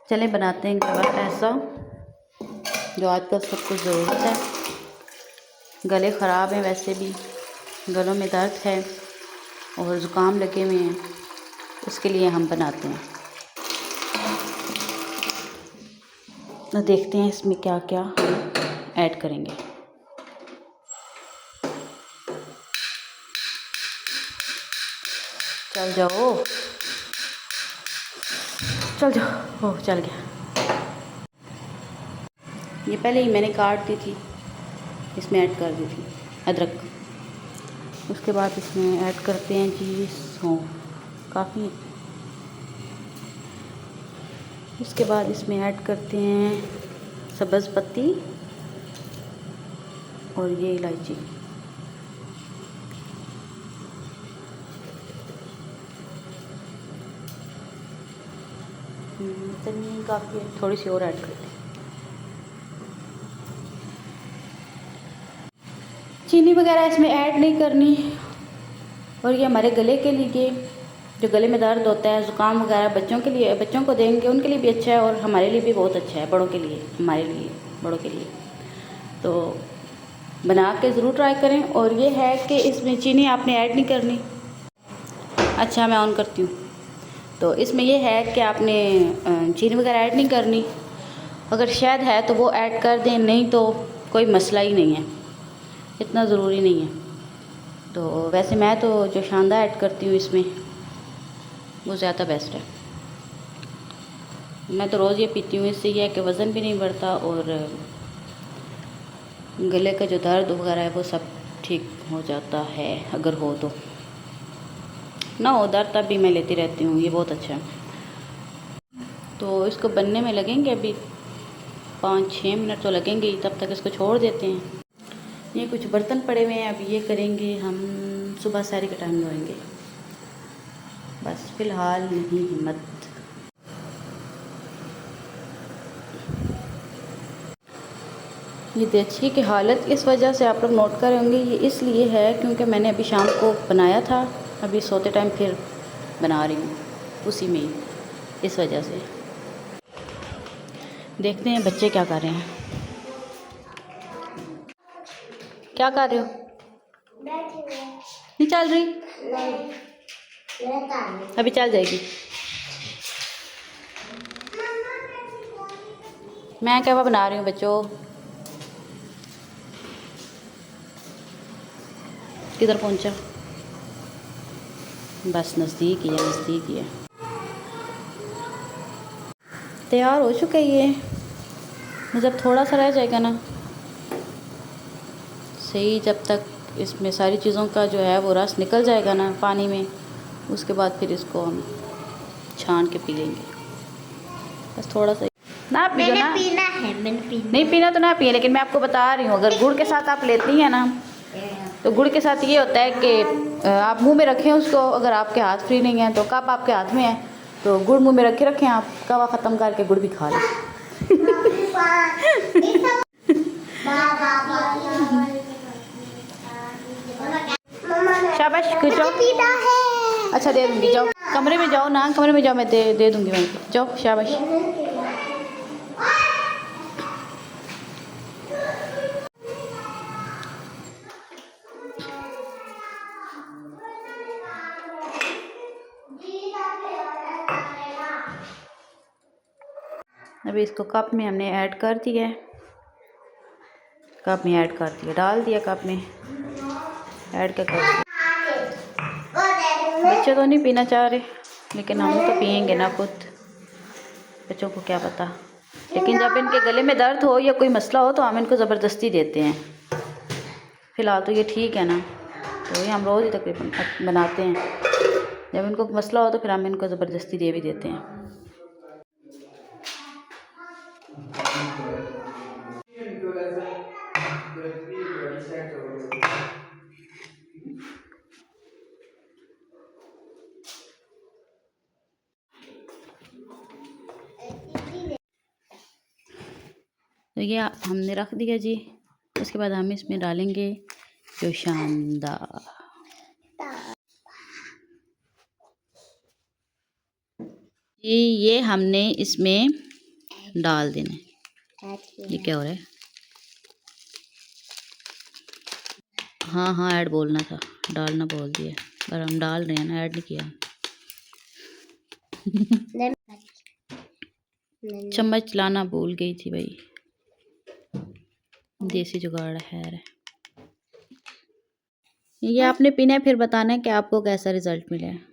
चलें बनाते हैं गला ऐसा जो आजकल सबको ज़रूरत है। गले ख़राब हैं, वैसे भी गलों में दर्द है और ज़ुकाम लगे हुए हैं, उसके लिए हम बनाते हैं। तो देखते हैं इसमें क्या क्या ऐड करेंगे। चल जाओ, चल जाओ। ओह, चल गया। ये पहले ही मैंने काट दी थी, इसमें ऐड कर दी थी अदरक। उसके बाद इसमें ऐड करते हैं जी सौंफ, काफ़ी। उसके बाद इसमें ऐड करते हैं सब्ज़ पत्ती और ये इलायची। इतनी काफ़ी है, थोड़ी सी और ऐड करते हैं। चीनी वगैरह इसमें ऐड नहीं करनी। और ये हमारे गले के लिए, जो गले में दर्द होता है, ज़ुकाम वगैरह, बच्चों के लिए, बच्चों को देंगे उनके लिए भी अच्छा है और हमारे लिए भी बहुत अच्छा है, बड़ों के लिए, हमारे लिए, बड़ों के लिए। तो बना के ज़रूर ट्राई करें। और ये है कि इसमें चीनी आपने ऐड नहीं करनी। अच्छा, मैं ऑन करती हूँ। तो इसमें ये है कि आपने चीनी वगैरह ऐड नहीं करनी। अगर शहद है तो वो ऐड कर दें, नहीं तो कोई मसला ही नहीं है, इतना ज़रूरी नहीं है। तो वैसे मैं तो जो शानदा ऐड करती हूँ इसमें, वो ज़्यादा बेस्ट है। मैं तो रोज़ ये पीती हूँ, इससे ये है कि वज़न भी नहीं बढ़ता और गले का जो दर्द वगैरह है वो सब ठीक हो जाता है। अगर हो तो, ना हो दर्द तब भी मैं लेती रहती हूँ, ये बहुत अच्छा है। तो इसको बनने में लगेंगे अभी 5-6 मिनट तो लगेंगे ही, तब तक इसको छोड़ देते हैं। ये कुछ बर्तन पड़े हुए हैं, अभी ये करेंगे हम, सुबह सहरी का टाइम धोएंगे बस, फ़िलहाल नहीं हिम्मत। ये देखिए की हालत इस वजह से आप लोग नोट कर होंगे, ये इसलिए है क्योंकि मैंने अभी शाम को बनाया था, अभी सोते टाइम फिर बना रही हूँ उसी में ही, इस वजह से। देखते हैं बच्चे क्या कर रहे हैं। क्या कर रहे हो? नहीं चल रही? अभी चल जाएगी। मैं क्या बना रही हूँ बच्चों? किधर पहुँचा? बस नज़दीक ही है, नज़दीक ही है। तैयार हो चुका है ये, मतलब थोड़ा सा रह जाएगा ना सही। जब तक इसमें सारी चीज़ों का जो है वो रस निकल जाएगा ना पानी में, उसके बाद फिर इसको हम छान के पी लेंगे। बस थोड़ा सा ना पियो ना। पीना है, मैंने पीना। नहीं पीना तो ना पिए, लेकिन मैं आपको बता रही हूँ, अगर गुड़ के साथ आप लेती हैं ना, तो गुड़ के साथ ये होता है कि आप मुंह में रखें उसको, अगर आपके हाथ फ्री नहीं है तो कप आपके हाथ में है तो गुड़ मुंह में रखें आप, कवा ख़त्म करके गुड़ भी खा लें। शाबाश, कुछ जाओ। अच्छा दे दूँगी, जाओ कमरे में जाओ ना, कमरे में जाओ, मैं दे दूँगी मैं, जाओ शाबाश। अभी इसको कप में हमने ऐड कर दिया है, कप में ऐड कर दिया, डाल दिया कप में ऐड कर दिया। बच्चे तो नहीं पीना चाह रहे, लेकिन हम तो पियेंगे ना खुद, बच्चों को क्या पता। लेकिन जब इनके गले में दर्द हो या कोई मसला हो तो हम इनको ज़बरदस्ती देते हैं। फ़िलहाल तो ये ठीक है ना, तो ये हम रोज़ ही तकरीबन बनाते हैं। जब इनको मसला हो तो फिर हम इनको ज़बरदस्ती दे भी देते हैं। तो ये हमने रख दिया जी। उसके बाद हम इसमें डालेंगे जो शानदार, ये हमने इसमें डाल देने। ये क्या हो रहा है? हाँ हाँ ऐड बोलना था, डालना बोल दिया, पर हम डाल रहे हैं ना, ऐड नहीं किया। चम्मच लाना भूल गई थी भाई, देसी जुगाड़ है। ये आपने पीना है, फिर बताना है कि आपको कैसा रिजल्ट मिला है।